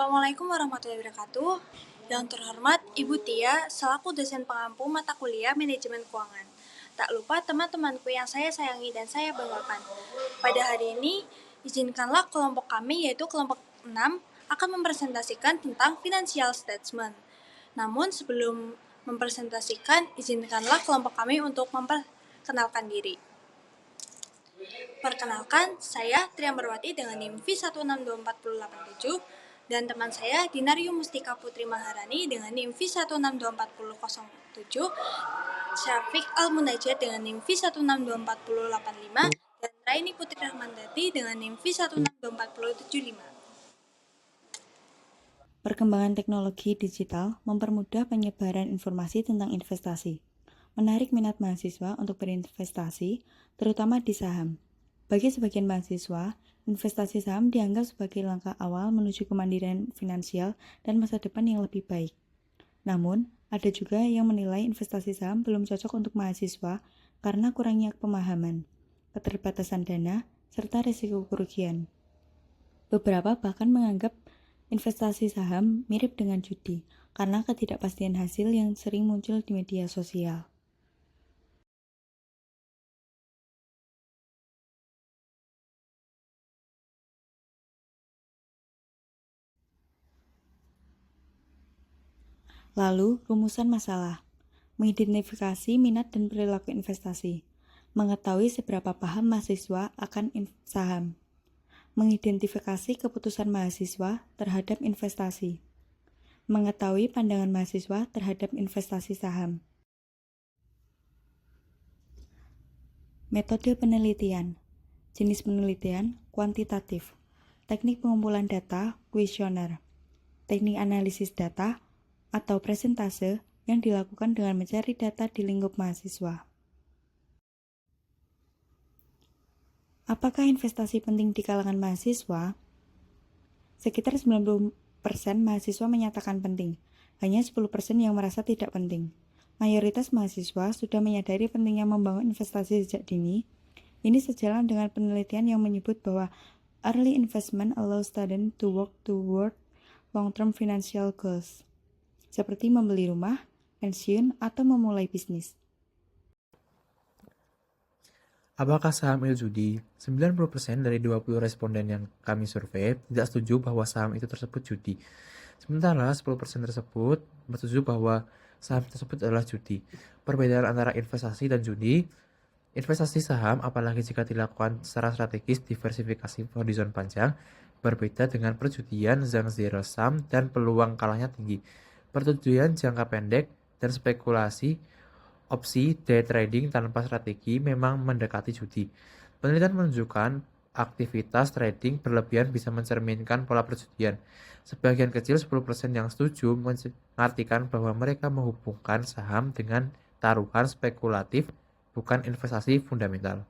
Assalamualaikum warahmatullahi wabarakatuh. Yang terhormat Ibu Tia, selaku dosen pengampu mata kuliah Manajemen Keuangan. Tak lupa teman-temanku yang saya sayangi dan saya banggakan. Pada hari ini, izinkanlah kelompok kami yaitu kelompok 6 akan mempresentasikan tentang financial statement. Namun sebelum mempresentasikan, izinkanlah kelompok kami untuk memperkenalkan diri. Perkenalkan, saya Tria Marwati dengan NIM V162487 dan teman saya Dinario Mustika Putri Maharani dengan NIM V162407, Syafiq Al-Munajat dengan NIM V162485 dan Raini Putri Rahmandati dengan NIM V162475. Perkembangan teknologi digital mempermudah penyebaran informasi tentang investasi, menarik minat mahasiswa untuk berinvestasi, terutama di saham. Bagi sebagian mahasiswa, investasi saham dianggap sebagai langkah awal menuju kemandirian finansial dan masa depan yang lebih baik. Namun, ada juga yang menilai investasi saham belum cocok untuk mahasiswa karena kurangnya pemahaman, keterbatasan dana, serta risiko kerugian. Beberapa bahkan menganggap investasi saham mirip dengan judi karena ketidakpastian hasil yang sering muncul di media sosial. Lalu, rumusan masalah. Mengidentifikasi minat dan perilaku investasi. Mengetahui seberapa paham mahasiswa akan saham. Mengidentifikasi keputusan mahasiswa terhadap investasi. Mengetahui pandangan mahasiswa terhadap investasi saham. Metode penelitian. Jenis penelitian kuantitatif. Teknik pengumpulan data kuesioner. Teknik analisis data atau presentase yang dilakukan dengan mencari data di lingkup mahasiswa. Apakah investasi penting di kalangan mahasiswa? Sekitar 90% mahasiswa menyatakan penting, hanya 10% yang merasa tidak penting. Mayoritas mahasiswa sudah menyadari pentingnya membangun investasi sejak dini. Ini sejalan dengan penelitian yang menyebut bahwa early investment allows students to work toward long-term financial goals, seperti membeli rumah, pensiun, atau memulai bisnis. Apakah saham itu judi? 90% dari 20 responden yang kami survei tidak setuju bahwa saham itu tersebut judi. Sementara 10% tersebut setuju bahwa saham tersebut adalah judi. Perbedaan antara investasi dan judi, investasi saham apalagi jika dilakukan secara strategis diversifikasi horizon panjang, berbeda dengan perjudian yang zero sum dan peluang kalahnya tinggi. Perjudian jangka pendek dan spekulasi opsi day trading tanpa strategi memang mendekati judi. Penelitian menunjukkan aktivitas trading berlebihan bisa mencerminkan pola perjudian. Sebagian kecil 10% yang setuju mengartikan bahwa mereka menghubungkan saham dengan taruhan spekulatif, bukan investasi fundamental.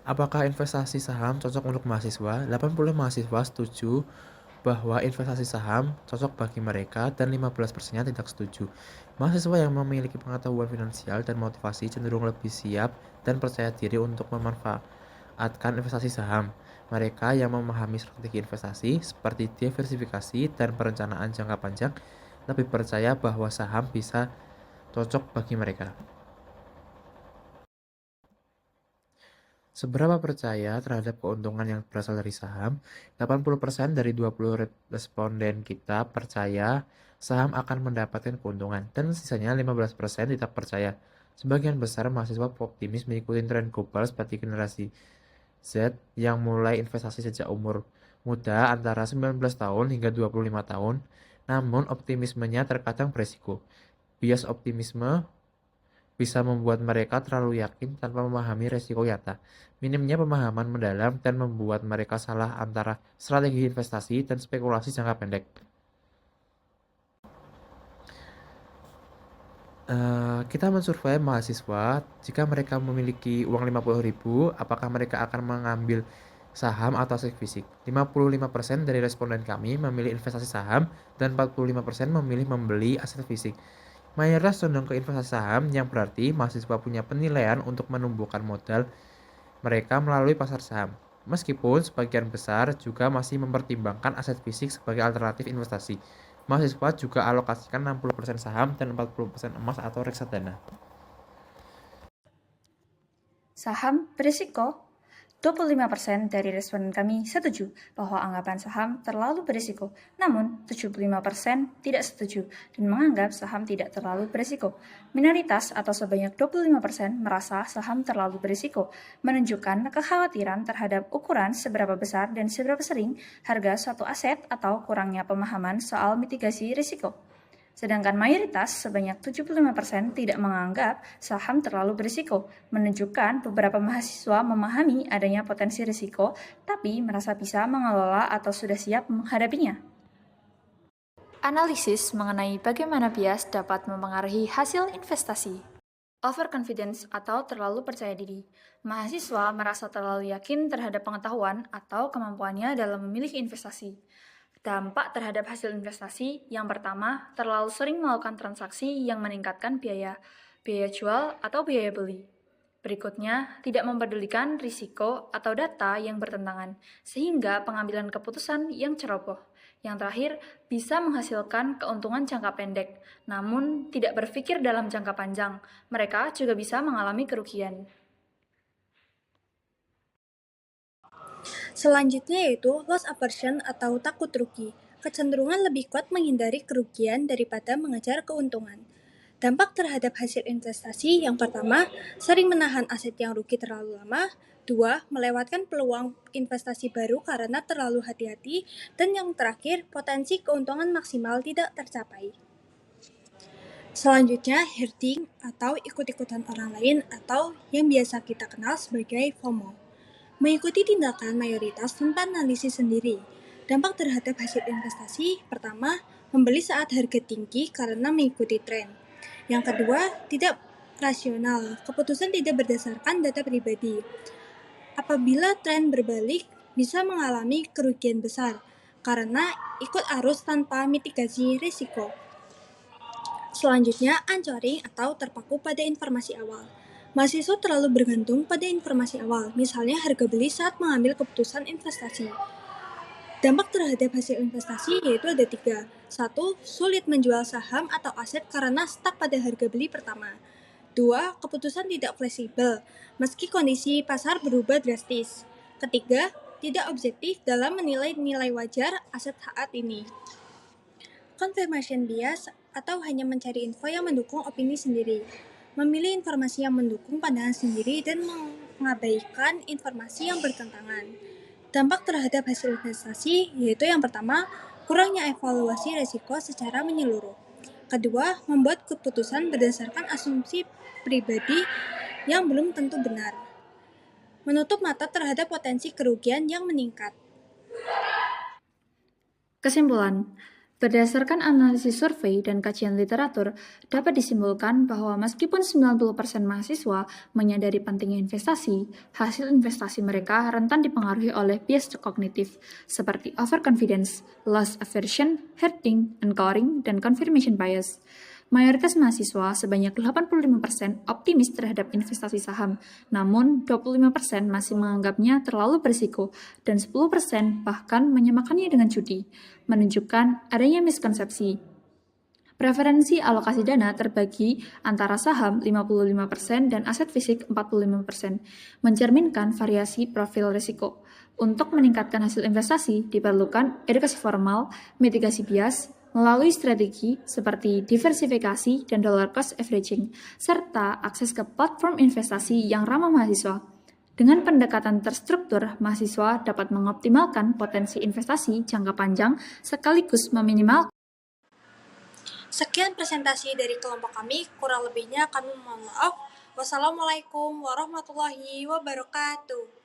Apakah investasi saham cocok untuk mahasiswa? 80 mahasiswa setuju bahwa investasi saham cocok bagi mereka dan 15%-nya tidak setuju. Mahasiswa yang memiliki pengetahuan finansial dan motivasi cenderung lebih siap dan percaya diri untuk memanfaatkan investasi saham. Mereka yang memahami strategi investasi seperti diversifikasi dan perencanaan jangka panjang lebih percaya bahwa saham bisa cocok bagi mereka. Seberapa percaya terhadap keuntungan yang berasal dari saham? 80% dari 20 responden kita percaya saham akan mendapatkan keuntungan dan sisanya 15% tidak percaya. Sebagian besar mahasiswa optimis mengikuti tren global seperti generasi Z yang mulai investasi sejak umur muda antara 19 tahun hingga 25 tahun. Namun optimismenya terkadang beresiko. Bias optimisme bisa membuat mereka terlalu yakin tanpa memahami resiko nyata. Minimnya pemahaman mendalam dan membuat mereka salah antara strategi investasi dan spekulasi jangka pendek. Kita mensurvei mahasiswa, jika mereka memiliki uang 50.000, apakah mereka akan mengambil saham atau aset fisik. 55% dari responden kami memilih investasi saham dan 45% memilih membeli aset fisik. Mayoritas condong ke investasi saham, yang berarti mahasiswa punya penilaian untuk menumbuhkan modal mereka melalui pasar saham. Meskipun sebagian besar juga masih mempertimbangkan aset fisik sebagai alternatif investasi, mahasiswa juga alokasikan 60% saham dan 40% emas atau reksadana. Saham berisiko? 25% dari responden kami setuju bahwa anggapan saham terlalu berisiko, namun 75% tidak setuju dan menganggap saham tidak terlalu berisiko. Minoritas atau sebanyak 25% merasa saham terlalu berisiko, menunjukkan kekhawatiran terhadap ukuran seberapa besar dan seberapa sering harga suatu aset atau kurangnya pemahaman soal mitigasi risiko. Sedangkan mayoritas sebanyak 75% tidak menganggap saham terlalu berisiko, menunjukkan beberapa mahasiswa memahami adanya potensi risiko, tapi merasa bisa mengelola atau sudah siap menghadapinya. Analisis mengenai bagaimana bias dapat mempengaruhi hasil investasi. Overconfidence atau terlalu percaya diri. Mahasiswa merasa terlalu yakin terhadap pengetahuan atau kemampuannya dalam memilih investasi. Dampak terhadap hasil investasi, yang pertama, terlalu sering melakukan transaksi yang meningkatkan biaya jual atau biaya beli. Berikutnya, tidak mempedulikan risiko atau data yang bertentangan, sehingga pengambilan keputusan yang ceroboh. Yang terakhir, bisa menghasilkan keuntungan jangka pendek, namun tidak berpikir dalam jangka panjang. Mereka juga bisa mengalami kerugian. Selanjutnya yaitu loss aversion atau takut rugi. Kecenderungan lebih kuat menghindari kerugian daripada mengejar keuntungan. Dampak terhadap hasil investasi yang pertama, sering menahan aset yang rugi terlalu lama. Dua, melewatkan peluang investasi baru karena terlalu hati-hati. Dan yang terakhir, potensi keuntungan maksimal tidak tercapai. Selanjutnya, herding atau ikut-ikutan orang lain atau yang biasa kita kenal sebagai FOMO. Mengikuti tindakan mayoritas tanpa analisis sendiri. Dampak terhadap hasil investasi, pertama, membeli saat harga tinggi karena mengikuti tren. Yang kedua, tidak rasional, keputusan tidak berdasarkan data pribadi. Apabila tren berbalik, bisa mengalami kerugian besar karena ikut arus tanpa mitigasi risiko. Selanjutnya, anchoring atau terpaku pada informasi awal. Mahasiswa terlalu bergantung pada informasi awal, misalnya harga beli saat mengambil keputusan investasi. Dampak terhadap hasil investasi yaitu ada 3. 1. Sulit menjual saham atau aset karena stuck pada harga beli pertama. 2. Keputusan tidak fleksibel, meski kondisi pasar berubah drastis. Ketiga, tidak objektif dalam menilai nilai wajar aset saat ini. Confirmation bias atau hanya mencari info yang mendukung opini sendiri. Memilih informasi yang mendukung pandangan sendiri dan mengabaikan informasi yang bertentangan. Dampak terhadap hasil investasi yaitu yang pertama, kurangnya evaluasi risiko secara menyeluruh. Kedua, membuat keputusan berdasarkan asumsi pribadi yang belum tentu benar. Menutup mata terhadap potensi kerugian yang meningkat. Kesimpulan, berdasarkan analisis survei dan kajian literatur, dapat disimpulkan bahwa meskipun 90% mahasiswa menyadari pentingnya investasi, hasil investasi mereka rentan dipengaruhi oleh bias kognitif seperti overconfidence, loss aversion, herding, anchoring, dan confirmation bias. Mayoritas mahasiswa sebanyak 85% optimis terhadap investasi saham, namun 25% masih menganggapnya terlalu berisiko dan 10% bahkan menyamakannya dengan judi, menunjukkan adanya miskonsepsi. Preferensi alokasi dana terbagi antara saham 55% dan aset fisik 45%, mencerminkan variasi profil risiko. Untuk meningkatkan hasil investasi, diperlukan edukasi formal, mitigasi bias, melalui strategi seperti diversifikasi dan dollar cost averaging, serta akses ke platform investasi yang ramah mahasiswa. Dengan pendekatan terstruktur, mahasiswa dapat mengoptimalkan potensi investasi jangka panjang sekaligus meminimalkan. Sekian presentasi dari kelompok kami, kurang lebihnya kami mohon maaf. Wassalamualaikum warahmatullahi wabarakatuh.